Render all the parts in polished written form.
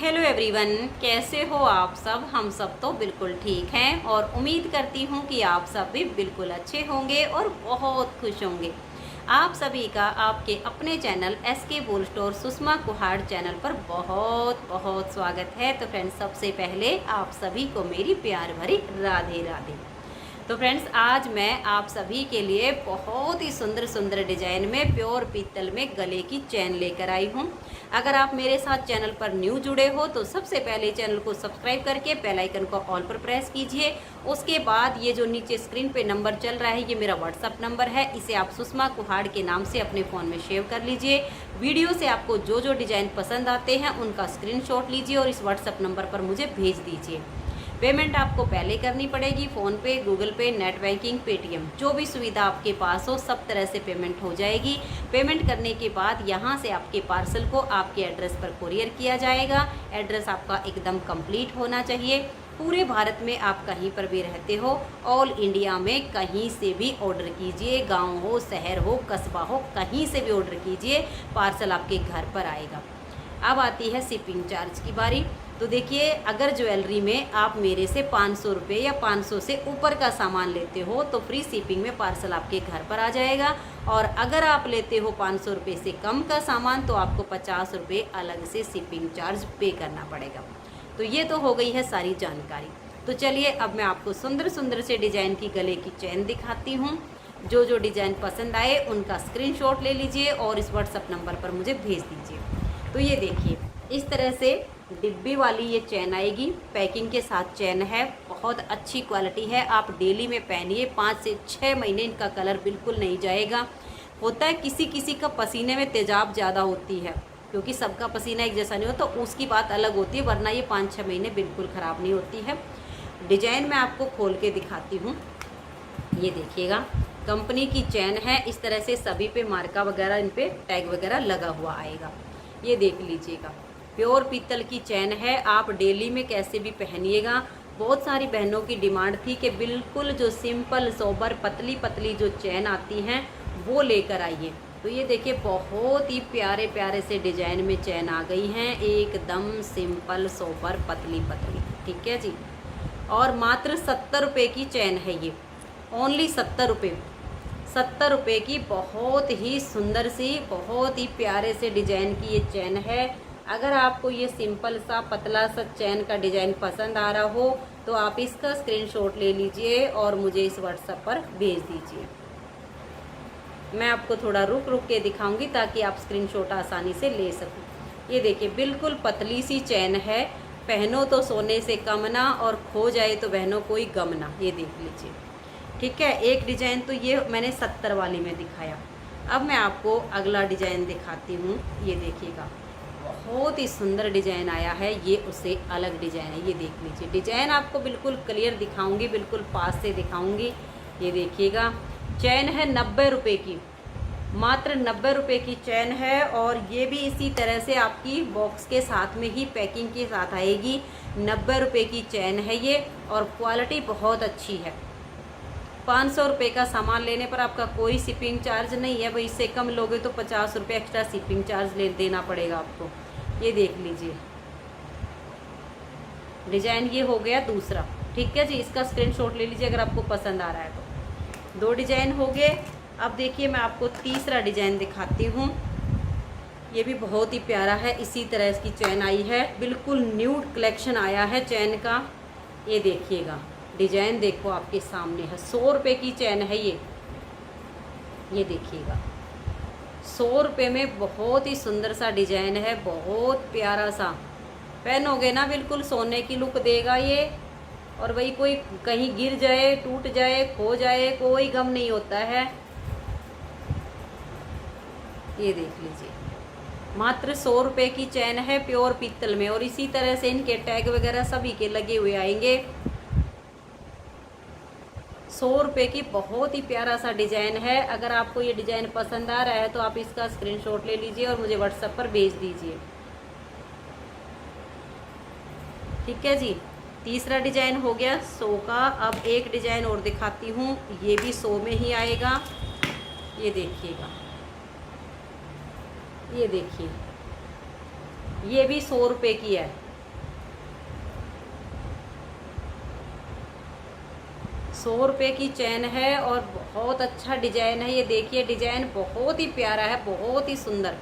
Hello everyone, कैसे हो आप सब। हम सब तो बिल्कुल ठीक हैं और उम्मीद करती हूँ कि आप सब भी बिल्कुल अच्छे होंगे और बहुत खुश होंगे। आप सभी का आपके अपने channel SK bull store Sushma Kuhad channel पर बहुत बहुत स्वागत है। तो फ्रेंड्स, सबसे पहले आप सभी को मेरी प्यार भरी राधे राधे। तो फ्रेंड्स, आज मैं आप सभी के लिए बहुत ही सुंदर सुंदर डिजाइन में प्योर पीतल में गले की चैन लेकर आई हूँ। अगर आप मेरे साथ चैनल पर न्यू जुड़े हो तो सबसे पहले चैनल को सब्सक्राइब करके बेल आइकन को ऑल पर प्रेस कीजिए। उसके बाद ये जो नीचे स्क्रीन पे नंबर चल रहा है, ये मेरा व्हाट्सअप नंबर है। इसे आप सुषमा कुहाड़ के नाम से अपने फ़ोन में सेव कर लीजिए। वीडियो से आपको जो जो डिज़ाइन पसंद आते हैं उनका स्क्रीनशॉट लीजिए और इस व्हाट्सअप नंबर पर मुझे भेज दीजिए। पेमेंट आपको पहले करनी पड़ेगी, फ़ोन पे, गूगल पे, नेट बैंकिंग, पेटीएम, जो भी सुविधा आपके पास हो सब तरह से पेमेंट हो जाएगी। पेमेंट करने के बाद यहाँ से आपके पार्सल को आपके एड्रेस पर कुरियर किया जाएगा। एड्रेस आपका एकदम कंप्लीट होना चाहिए। पूरे भारत में आप कहीं पर भी रहते हो, ऑल इंडिया में कहीं से भी ऑर्डर कीजिए। गांव हो, शहर हो, कस्बा हो, कहीं से भी ऑर्डर कीजिए, पार्सल आपके घर पर आएगा। अब आती है शिपिंग चार्ज की बारी। तो देखिए, अगर ज्वेलरी में आप मेरे से 500 रुपये या 500 से ऊपर का सामान लेते हो तो फ्री शिपिंग में पार्सल आपके घर पर आ जाएगा। और अगर आप लेते हो 500 रुपये से कम का सामान तो आपको 50 रुपये अलग से शिपिंग चार्ज पे करना पड़ेगा। तो ये तो हो गई है सारी जानकारी। तो चलिए, अब मैं आपको सुंदर सुंदर से डिज़ाइन की गले की चैन दिखाती हूँ। जो जो डिज़ाइन पसंद आए उनका स्क्रीनशॉट ले लीजिए और इस व्हाट्सअप नंबर पर मुझे भेज दीजिए। तो ये देखिए, इस तरह से डिब्बी वाली ये चैन आएगी। पैकिंग के साथ चैन है, बहुत अच्छी क्वालिटी है। आप डेली में पहनिए, 5 से 6 महीने इनका कलर बिल्कुल नहीं जाएगा। होता है किसी किसी का पसीने में तेजाब ज़्यादा होती है, क्योंकि सबका पसीना एक जैसा नहीं होता, तो उसकी बात अलग होती है, वरना ये 5-6 महीने बिल्कुल ख़राब नहीं होती है। डिजाइन मैं आपको खोल के दिखाती हूँ। ये देखिएगा, कंपनी की चैन है। इस तरह से सभी पे मार्का वगैरह, इन पे टैग वगैरह लगा हुआ आएगा। ये देख लीजिएगा, प्योर पीतल की चैन है। आप डेली में कैसे भी पहनिएगा। बहुत सारी बहनों की डिमांड थी कि बिल्कुल जो सिंपल सोबर पतली पतली जो चैन आती हैं वो लेकर आइए। तो ये देखिए, बहुत ही प्यारे प्यारे से डिजाइन में चैन आ गई हैं, एकदम सिंपल सोबर पतली पतली। ठीक है जी। और मात्र 70 रुपये की चैन है ये, ओनली 70 रुपये। 70 रुपये की बहुत ही सुंदर सी, बहुत ही प्यारे से डिजाइन की ये चैन है। अगर आपको ये सिंपल सा पतला सा चैन का डिज़ाइन पसंद आ रहा हो तो आप इसका स्क्रीनशॉट ले लीजिए और मुझे इस व्हाट्सएप पर भेज दीजिए। मैं आपको थोड़ा रुक रुक के दिखाऊंगी ताकि आप स्क्रीनशॉट आसानी से ले सकें। ये देखिए, बिल्कुल पतली सी चैन है। पहनो तो सोने से कम ना, और खो जाए तो बहनों कोई गम ना। ये देख लीजिए। ठीक है, एक डिज़ाइन तो ये मैंने 70 वाली में दिखाया। अब मैं आपको अगला डिज़ाइन दिखाती हूँ। ये देखिएगा, बहुत ही सुंदर डिज़ाइन आया है। ये उससे अलग डिज़ाइन है। ये देख लीजिए, डिज़ाइन आपको बिल्कुल क्लियर दिखाऊंगी, बिल्कुल पास से दिखाऊंगी। ये देखिएगा, चैन है 90 रुपये की, मात्र 90 रुपये की चैन है। और ये भी इसी तरह से आपकी बॉक्स के साथ में ही पैकिंग के साथ आएगी। 90 रुपये की चैन है ये, और क्वालिटी बहुत अच्छी है। 500 रुपये का सामान लेने पर आपका कोई शिपिंग चार्ज नहीं है। भाई, इससे कम लोगे तो 50 रुपये एक्स्ट्रा शिपिंग चार्ज देना पड़ेगा आपको। ये देख लीजिए, डिज़ाइन ये हो गया दूसरा। ठीक है जी, इसका स्क्रीनशॉट ले लीजिए अगर आपको पसंद आ रहा है तो। 2 डिज़ाइन हो गए। अब देखिए, मैं आपको तीसरा डिज़ाइन दिखाती हूँ। ये भी बहुत ही प्यारा है। इसी तरह इसकी चैन आई है, बिल्कुल न्यूड कलेक्शन आया है चैन का। ये देखिएगा, डिज़ाइन देखो आपके सामने है। 100 रुपये की चैन है ये देखिएगा, 100 रुपये में बहुत ही सुंदर सा डिज़ाइन है, बहुत प्यारा सा। पहनोगे ना बिल्कुल सोने की लुक देगा ये। और वही, कोई कहीं गिर जाए, टूट जाए, खो जाए, कोई गम नहीं होता है। ये देख लीजिए, मात्र 100 रुपये की चैन है, प्योर पीतल में। और इसी तरह से इनके टैग वगैरह सभी के लगे हुए आएंगे। 100 रुपये की बहुत ही प्यारा सा डिज़ाइन है। अगर आपको ये डिज़ाइन पसंद आ रहा है तो आप इसका स्क्रीनशॉट ले लीजिए और मुझे व्हाट्सएप पर भेज दीजिए। ठीक है जी, तीसरा डिज़ाइन हो गया 100 का। अब एक डिज़ाइन और दिखाती हूँ, ये भी 100 में ही आएगा। ये देखिएगा, ये देखिए, ये भी 100 रुपये की है। 100 रुपये की चैन है और बहुत अच्छा डिजाइन है। ये देखिए डिजाइन बहुत ही प्यारा है, बहुत ही सुंदर।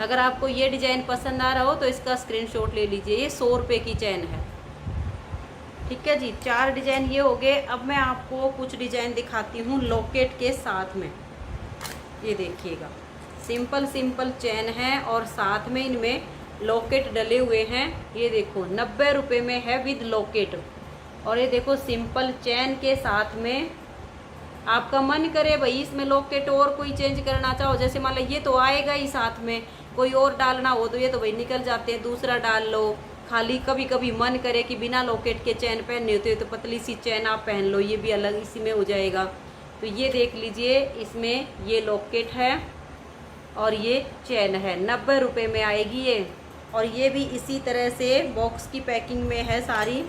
अगर आपको ये डिजाइन पसंद आ रहा हो तो इसका स्क्रीनशॉट ले लीजिए। ये 100 रुपये की चैन है। ठीक है जी, 4 डिजाइन ये हो गए। अब मैं आपको कुछ डिजाइन दिखाती हूँ लॉकेट के साथ में। ये देखिएगा सिंपल सिंपल चैन है और साथ में इनमें लॉकेट डले हुए हैं। ये देखो 90 रुपये में है विद लॉकेट। और ये देखो सिंपल चैन के साथ में आपका मन करे भाई इसमें लॉकेट और कोई चेंज करना चाहो, जैसे मान लो ये तो आएगा ही साथ में, कोई और डालना हो तो ये तो भाई निकल जाते हैं, दूसरा डाल लो। खाली कभी कभी मन करे कि बिना लॉकेट के चैन पहननी होती है तो पतली सी चैन आप पहन लो, ये भी अलग इसी में हो जाएगा। तो ये देख लीजिए इसमें ये लॉकेट है और ये चैन है, 90 रुपये में आएगी ये। और ये भी इसी तरह से बॉक्स की पैकिंग में है सारी,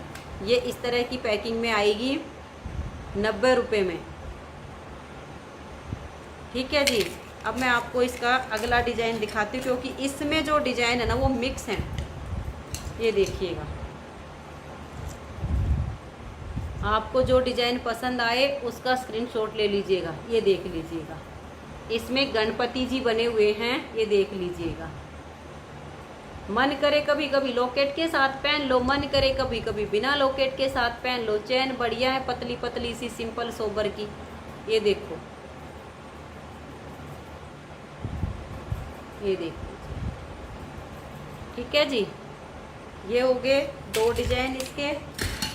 ये इस तरह की पैकिंग में आएगी 90 रुपये में। ठीक है जी, अब मैं आपको इसका अगला डिज़ाइन दिखाती हूँ क्योंकि इसमें जो डिज़ाइन है ना वो मिक्स हैं। ये देखिएगा आपको जो डिज़ाइन पसंद आए उसका स्क्रीनशॉट ले लीजिएगा। ये देख लीजिएगा इसमें गणपति जी बने हुए हैं, ये देख लीजिएगा। मन करे कभी कभी लॉकेट के साथ पहन लो, मन करे कभी कभी बिना लॉकेट के साथ पहन लो। चैन बढ़िया है, पतली पतली सी सिंपल सोबर की। ये देखो, ये देख लीजिए। ठीक है जी, ये हो गए 2 डिजाइन इसके।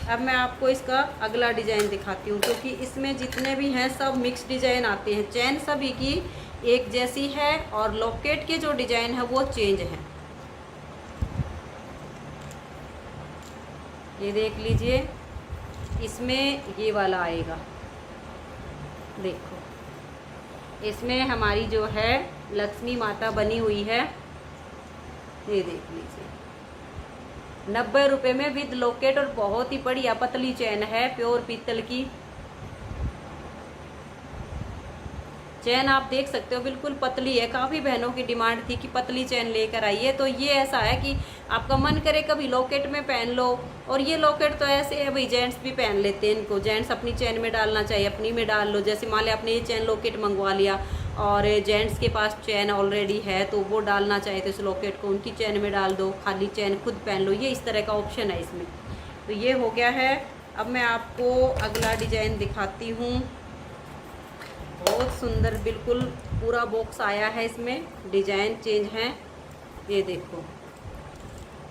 अब मैं आपको इसका अगला डिजाइन दिखाती हूँ क्योंकि इसमें जितने भी हैं सब मिक्स डिजाइन आते हैं। चैन सभी की एक जैसी है और लॉकेट के जो डिजाइन है वो चेंज है। ये देख लीजिए इसमें ये वाला आएगा, देखो इसमें हमारी जो है लक्ष्मी माता बनी हुई है। ये देख लीजिए 90 रुपये में विद लॉकेट और बहुत ही बढ़िया पतली चैन है, प्योर पीतल की चैन। आप देख सकते हो बिल्कुल पतली है। काफ़ी बहनों की डिमांड थी कि पतली चैन लेकर आइए, तो ये ऐसा है कि आपका मन करे कभी लॉकेट में पहन लो। और ये लॉकेट तो ऐसे है भाई जेंट्स भी पहन लेते हैं इनको, जेंट्स अपनी चैन में डालना चाहिए अपनी में डाल लो। जैसे मान लिया आपने ये चैन लॉकेट मंगवा लिया और जेंट्स के पास चैन ऑलरेडी है तो वो डालना चाहिए तो इस लॉकेट को उनकी चैन में डाल दो, खाली चैन खुद पहन लो। ये इस तरह का ऑप्शन है इसमें। तो ये हो गया है। अब मैं आपको अगला डिजाइन दिखाती हूँ। बहुत सुंदर बिल्कुल पूरा बॉक्स आया है, इसमें डिजाइन चेंज हैं। ये देखो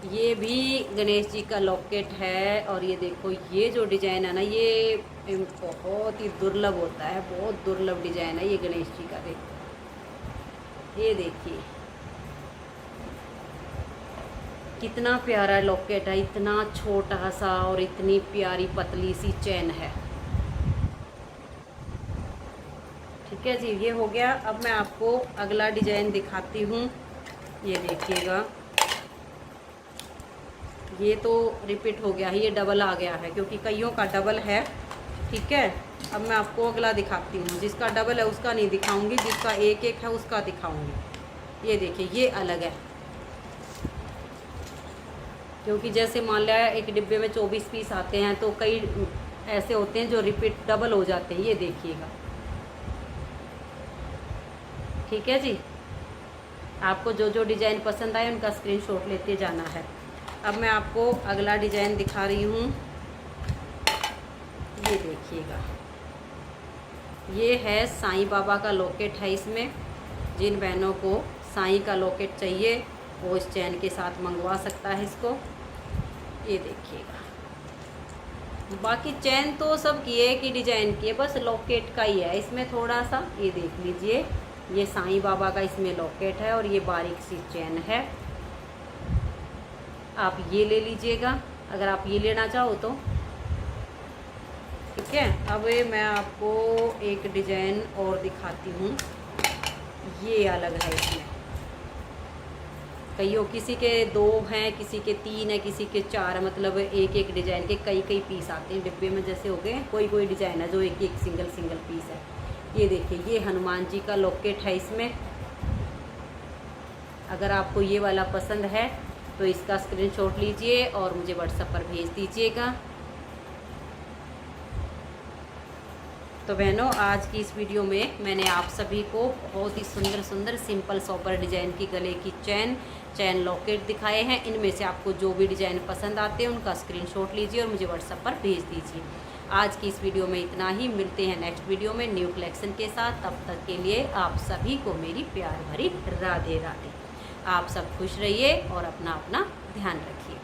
ये भी गणेश जी का लॉकेट है और ये देखो ये जो डिजाइन है ना ये बहुत ही दुर्लभ होता है, बहुत दुर्लभ डिजाइन है ये गणेश जी का। देखो ये देखिए कितना प्यारा लॉकेट है, इतना छोटा सा और इतनी प्यारी पतली सी चैन है। ठीक है जी, ये हो गया। अब मैं आपको अगला डिजाइन दिखाती हूँ। ये देखिएगा ये तो रिपीट हो गया है, ये डबल आ गया है क्योंकि कईयों का डबल है। ठीक है, अब मैं आपको अगला दिखाती हूँ। जिसका डबल है उसका नहीं दिखाऊंगी, जिसका एक एक है उसका दिखाऊंगी। ये देखिए ये अलग है क्योंकि जैसे मान लिया एक डिब्बे में 24 पीस आते हैं तो कई ऐसे होते हैं जो रिपीट डबल हो जाते हैं। ये देखिएगा। ठीक है जी, आपको जो जो डिज़ाइन पसंद आए उनका स्क्रीनशॉट लेते जाना है। अब मैं आपको अगला डिज़ाइन दिखा रही हूँ। ये देखिएगा ये है साईं बाबा का लॉकेट है। इसमें जिन बहनों को साईं का लॉकेट चाहिए वो इस चैन के साथ मंगवा सकता है इसको। ये देखिएगा बाकी चैन तो सब की एक ही डिज़ाइन की है, बस लॉकेट का ही है इसमें थोड़ा सा। ये देख लीजिए ये साईं बाबा का इसमें लॉकेट है और ये बारीक सी चैन है। आप ये ले लीजिएगा अगर आप ये लेना चाहो तो। ठीक है, अब मैं आपको एक डिज़ाइन और दिखाती हूँ। ये अलग है, इसमें कईयों किसी के 2 हैं, किसी के 3 है, किसी के 4 है, मतलब एक एक डिज़ाइन के कई कई पीस आते हैं डिब्बे में। जैसे हो गए कोई कोई डिज़ाइन है जो एक एक सिंगल सिंगल पीस है। ये देखिए ये हनुमान जी का लॉकेट है इसमें। अगर आपको ये वाला पसंद है तो इसका स्क्रीनशॉट लीजिए और मुझे व्हाट्सएप पर भेज दीजिएगा। तो बहनों, आज की इस वीडियो में मैंने आप सभी को बहुत ही सुंदर सुंदर सिंपल सोबर डिज़ाइन की गले की चैन लॉकेट दिखाए हैं। इनमें से आपको जो भी डिज़ाइन पसंद आते हैं उनका स्क्रीनशॉट लीजिए और मुझे व्हाट्सएप पर भेज दीजिए। आज की इस वीडियो में इतना ही। मिलते हैं नेक्स्ट वीडियो में न्यू कलेक्शन के साथ। तब तक के लिए आप सभी को मेरी प्यार भरी राधे राधे। आप सब खुश रहिए और अपना अपना ध्यान रखिए।